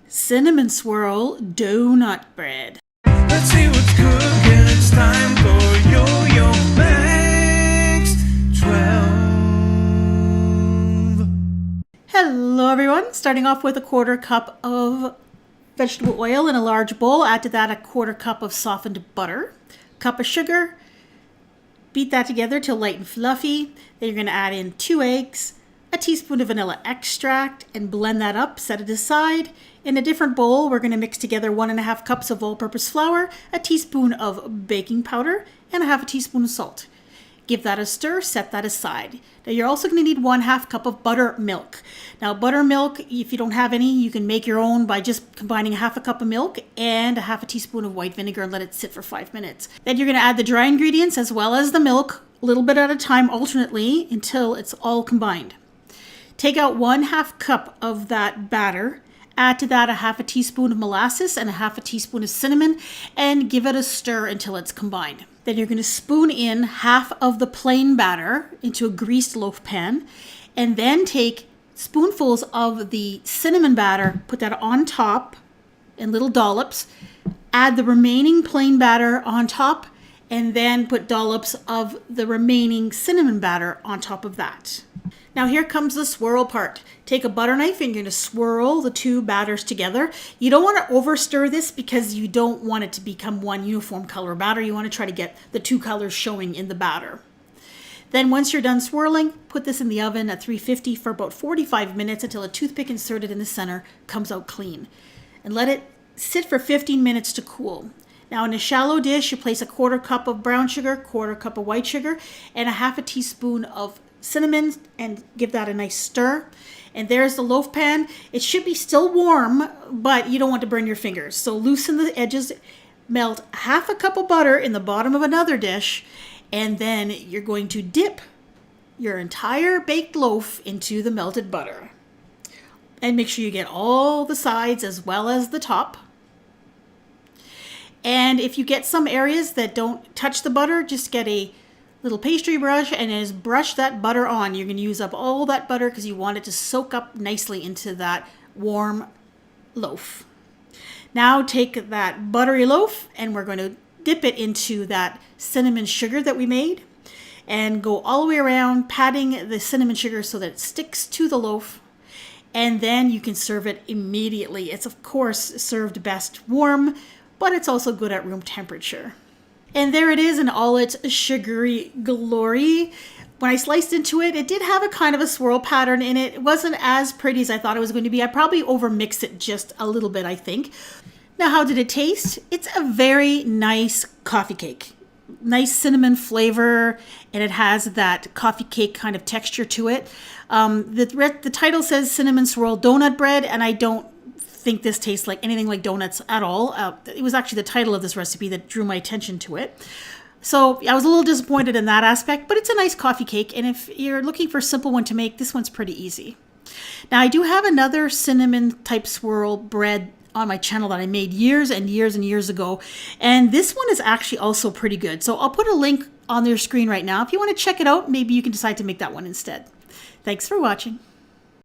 Cinnamon Swirl donut bread. Let's see what's cooking. It's time for Yo-Yo Max 12. Hello everyone, starting off with a 1/4 cup of vegetable oil in a large bowl. Add to that a 1/4 cup of softened butter, cup of sugar. Beat that together till light and fluffy. Then you're going to add in 2 eggs, a teaspoon of vanilla extract, and blend that up. Set it aside. In a different bowl, we're going to mix together 1½ cups of all-purpose flour, a teaspoon of baking powder, and a 1/2 teaspoon of salt. Give that a stir, set that aside. Now you're also going to need 1/2 cup of buttermilk. Now buttermilk, if you don't have any, you can make your own by just combining 1/2 cup of milk and a 1/2 teaspoon of white vinegar and let it sit for 5 minutes. Then you're going to add the dry ingredients as well as the milk, a little bit at a time alternately until it's all combined. Take out 1/2 cup of that batter. Add to that a 1/2 teaspoon of molasses and a 1/2 teaspoon of cinnamon and give it a stir until it's combined. Then you're going to spoon in half of the plain batter into a greased loaf pan and then take spoonfuls of the cinnamon batter, put that on top in little dollops, add the remaining plain batter on top, and then put dollops of the remaining cinnamon batter on top of that. Now here comes the swirl part. Take a butter knife and you're going to swirl the 2 batters together. You don't want to overstir this because you don't want it to become one uniform color batter. You want to try to get the 2 colors showing in the batter. Then once you're done swirling, put this in the oven at 350 for about 45 minutes until a toothpick inserted in the center comes out clean. And let it sit for 15 minutes to cool. Now in a shallow dish, you place a 1/4 cup of brown sugar, 1/4 cup of white sugar, and a 1/2 teaspoon of cinnamon and give that a nice stir. And there's the loaf pan. It should be still warm, but you don't want to burn your fingers. So loosen the edges, melt 1/2 cup of butter in the bottom of another dish, and then you're going to dip your entire baked loaf into the melted butter. And make sure you get all the sides as well as the top. And if you get some areas that don't touch the butter, just get a little pastry brush and just brush that butter on. You're going to use up all that butter because you want it to soak up nicely into that warm loaf. Now take that buttery loaf and we're going to dip it into that cinnamon sugar that we made and go all the way around, patting the cinnamon sugar so that it sticks to the loaf. And then you can serve it immediately. It's of course served best warm, but it's also good at room temperature. And there it is in all its sugary glory. When I sliced into it, it did have a kind of a swirl pattern in it. It wasn't as pretty as I thought it was going to be. I probably overmixed it just a little bit, I think. Now, how did it taste? It's a very nice coffee cake. Nice cinnamon flavor, and it has that coffee cake kind of texture to it. The title says Cinnamon Swirl Donut Bread, and I don't think this tastes like anything like donuts at all. It was actually the title of this recipe that drew my attention to it. So I was a little disappointed in that aspect, but it's a nice coffee cake. And if you're looking for a simple one to make, this one's pretty easy. Now I do have another cinnamon type swirl bread on my channel that I made years and years and years ago. And this one is actually also pretty good. So I'll put a link on your screen right now. If you want to check it out, maybe you can decide to make that one instead. Thanks for watching.